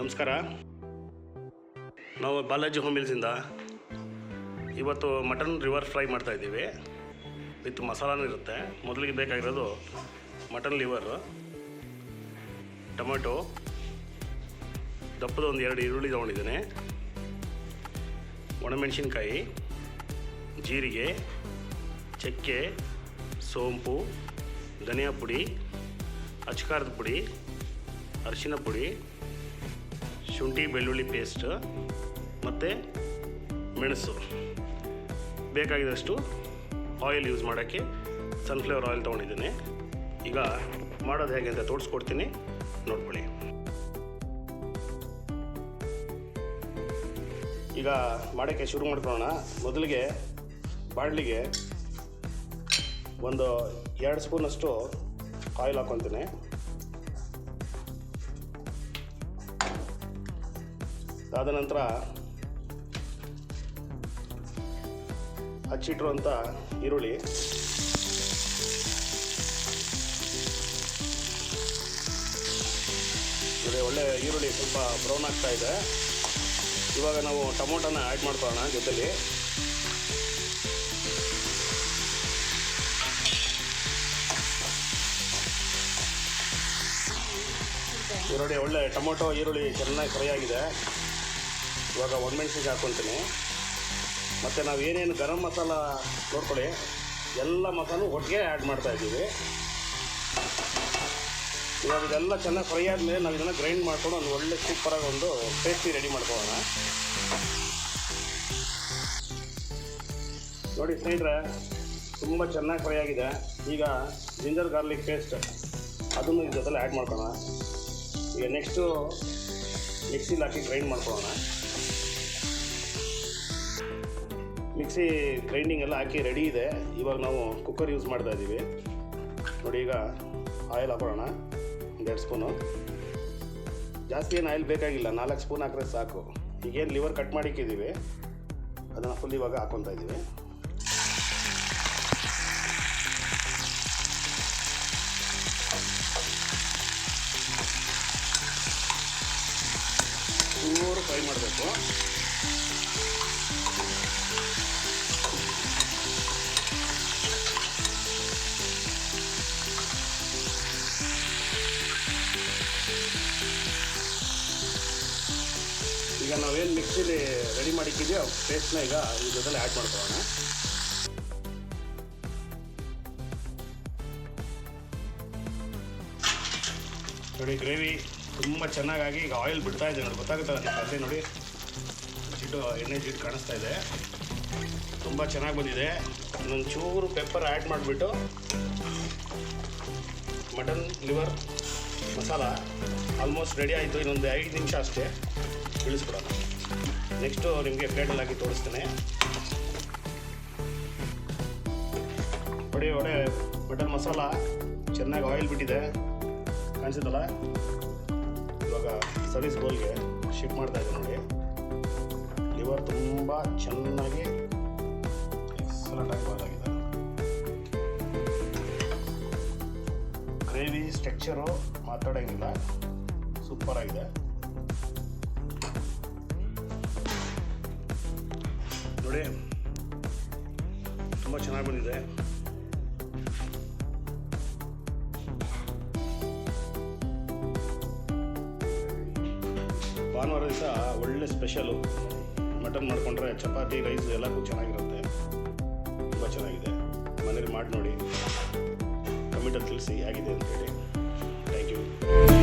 ನಮಸ್ಕಾರ, ನಾವು ಬಾಲಾಜಿ ಹೋಮ್ ಮಿಲ್ಸಿಂದ ಇವತ್ತು ಮಟನ್ ಲಿವರ್ ಫ್ರೈ ಮಾಡ್ತಾಯಿದ್ದೀವಿ. ವಿತ್ ಮಸಾಲಾನೂ ಇರುತ್ತೆ. ಮೊದಲಿಗೆ ಬೇಕಾಗಿರೋದು ಮಟನ್ ಲಿವರು, ಟೊಮೆಟೊ, ದಪ್ಪದ ಒಂದು 2 ಈರುಳ್ಳಿ ತೊಗೊಂಡಿದ್ದೇನೆ, ಒಣಮೆಣಸಿನ್ಕಾಯಿ, ಜೀರಿಗೆ, ಚಕ್ಕೆ, ಸೋಂಪು, ಧನಿಯಾ ಪುಡಿ, ಅಚ್ಕಾರದ ಪುಡಿ, ಅರಿಶಿನ ಪುಡಿ, ಶುಂಠಿ ಬೆಳ್ಳುಳ್ಳಿ ಪೇಸ್ಟ್ ಮತ್ತು ಮೆಣಸು. ಬೇಕಾಗಿದ್ದಷ್ಟು ಆಯಿಲ್ ಯೂಸ್ ಮಾಡೋಕ್ಕೆ ಸನ್ಫ್ಲವರ್ ಆಯಿಲ್ ತೊಗೊಂಡಿದ್ದೀನಿ. ಈಗ ಮಾಡೋದು ಹೇಗೆ ಅಂತ ತೋರಿಸ್ಕೊಡ್ತೀನಿ, ನೋಡ್ಕೊಳ್ಳಿ. ಈಗ ಮಾಡೋಕ್ಕೆ ಶುರು ಮಾಡ್ಕೊಳ್ಳೋಣ. ಮೊದಲಿಗೆ ಬಾಣಲಿಗೆ ಒಂದು 2 ಸ್ಪೂನಷ್ಟು ಆಯಿಲ್ ಹಾಕ್ಕೊತೀನಿ. ಅದಾದ ನಂತರ ಹಚ್ಚಿಟ್ಟಿರುವಂಥ ಈರುಳ್ಳಿ, ಒಳ್ಳೆ ಈರುಳ್ಳಿ ಸ್ವಲ್ಪ ಬ್ರೌನ್ ಆಗ್ತಾ ಇದೆ. ಇವಾಗ ನಾವು ಟೊಮೊಟೊನ ಆ್ಯಡ್ ಮಾಡ್ಕೊಳ್ಳೋಣ ಜೊತೆಲಿ. ಈರುಳ್ಳಿ ಒಳ್ಳೆ ಟೊಮೊಟೊ ಈರುಳ್ಳಿ ಚೆನ್ನಾಗಿ ಫ್ರೈ ಆಗಿದೆ. ಇವಾಗ ಒಣಮೆಣಸಿಗೆ ಹಾಕ್ಕೊತೀನಿ. ಮತ್ತು ನಾವು ಏನೇನು ಗರಂ ಮಸಾಲ ನೋಡ್ಕೊಳ್ಳಿ, ಎಲ್ಲ ಮಸಾಲು ಒಟ್ಟಿಗೆ ಆ್ಯಡ್ ಮಾಡ್ತಾಯಿದ್ದೀವಿ. ಇವಾಗ ಇದೆಲ್ಲ ಚೆನ್ನಾಗಿ ಫ್ರೈ ಆದಮೇಲೆ ನಾವು ಇದನ್ನು ಗ್ರೈಂಡ್ ಮಾಡ್ಕೊಂಡು ಒಂದು ಒಳ್ಳೆ ಸೂಪರಾಗಿ ಒಂದು ಪೇಸ್ಟಿ ರೆಡಿ ಮಾಡ್ಕೊಳ್ಳೋಣ. ನೋಡಿ ಸ್ನೇಹಿತರೆ, ತುಂಬ ಚೆನ್ನಾಗಿ ಫ್ರೈ ಆಗಿದೆ. ಈಗ ಜಿಂಜರ್ ಗಾರ್ಲಿಕ್ ಪೇಸ್ಟ್ ಅದನ್ನು ಇದ್ರ ಜೊತೆಲಿ ಆ್ಯಡ್ ಮಾಡ್ಕೊಳ್ಳೋಣ. ಈಗ ನೆಕ್ಸ್ಟು ಮಿಕ್ಸಿಲಿ ಹಾಕಿ ಗ್ರೈಂಡ್ ಮಾಡ್ಕೊಳ್ಳೋಣ. ಮಿಕ್ಸಿ ಗ್ರೈಂಡಿಂಗ್ ಎಲ್ಲ ಹಾಕಿ ರೆಡಿ ಇದೆ. ಇವಾಗ ನಾವು ಕುಕ್ಕರ್ ಯೂಸ್ ಮಾಡ್ತಾ ಇದ್ದೀವಿ. ನೋಡಿ, ಈಗ ಆಯಿಲ್ ಹಾಕೊಳ್ಳೋಣ. 2 ಸ್ಪೂನು. ಜಾಸ್ತಿ ಏನು ಆಯಿಲ್ ಬೇಕಾಗಿಲ್ಲ, 4 ಸ್ಪೂನ್ ಹಾಕಿದ್ರೆ ಸಾಕು. ಈಗೇನು ಲಿವರ್ ಕಟ್ ಮಾಡಿಕ್ಕಿದ್ದೀವಿ ಅದನ್ನು ಫುಲ್ ಇವಾಗ ಹಾಕ್ಕೊತಾ ಇದ್ದೀವಿ. ಚೂರು ಫ್ರೈ ಮಾಡಬೇಕು. ಈಗ ನಾವೇನು ಮಿಕ್ಸಿಲಿ ರೆಡಿ ಮಾಡಿಕ್ಕಿದ್ವಿ ಆ ಪೇಸ್ಟ್ನ ಈಗ ಈ ಜೊತೆಲಿ ಆ್ಯಡ್ ಮಾಡ್ಕೊಳ್ಳೋಣ. ನೋಡಿ, ಗ್ರೇವಿ ತುಂಬ ಚೆನ್ನಾಗಾಗಿ ಈಗ ಆಯಿಲ್ ಬಿಡ್ತಾ ಇದೆ. ನೋಡಿ, ಗೊತ್ತಾಗುತ್ತೆ ಅದೇ. ನೋಡಿ, ಎಣ್ಣೆ ಜಿಟ್ಟು ಕಾಣಿಸ್ತಾ ಇದೆ. ತುಂಬ ಚೆನ್ನಾಗಿ ಬಂದಿದೆ. ಇನ್ನೊಂದು ಚೂರು ಪೆಪ್ಪರ್ ಆ್ಯಡ್ ಮಾಡಿಬಿಟ್ಟು mutton liver masala almost ready ಆಯಿತು. ಇನ್ನೊಂದು 5 ನಿಮಿಷ ಅಷ್ಟೇ ಇಳಿಸ್ಬಿಡೋಣ. ನೆಕ್ಸ್ಟು ನಿಮಗೆ ಪ್ಲೇಟಲ್ಲಿ ಹಾಕಿ ತೋರಿಸ್ತೇನೆ. ಒಳ್ಳೆ ಮಟನ್ ಮಸಾಲ ಚೆನ್ನಾಗಿ ಆಯಿಲ್ ಬಿಟ್ಟಿದೆ, ಕಾಣಿಸುತ್ತಲ್ಲ. ಇವಾಗ ಸರ್ವಿಸ್ ಬೌಲ್ಗೆ ಶಿಫ್ಟ್ ಮಾಡ್ತಾ ಇದ್ದೆ. ನೋಡಿ, ಲಿವರ್ ತುಂಬ ಚೆನ್ನಾಗಿ ಎಕ್ಸಲೆಂಟಾಗಿ ಬಾಯ್ಲ್ ಆಗಿದೆ. ಗ್ರೇವಿ ಸ್ಟ್ರಕ್ಚರು ಮಾತಾಡೋಂಗಿಲ್ಲ, ಸೂಪರಾಗಿದೆ. ನೋಡಿ, ತುಂಬ ಚೆನ್ನಾಗಿ ಬಂದಿದೆ. ಭಾನುವಾರ ದಿವಸ ಒಳ್ಳೆ ಸ್ಪೆಷಲು ಮಟನ್ ಮಾಡಿಕೊಂಡ್ರೆ ಚಪಾತಿ, ರೈಸ್ ಎಲ್ಲಕ್ಕೂ ಚೆನ್ನಾಗಿರುತ್ತೆ. ತುಂಬ ಚೆನ್ನಾಗಿದೆ. ಮನೇಲಿ ಮಾಡಿ ನೋಡಿ, ಕಮೆಂಟಲ್ಲಿ ತಿಳಿಸಿ ಹೇಗಿದೆ ಅಂತೇಳಿ. Thank you.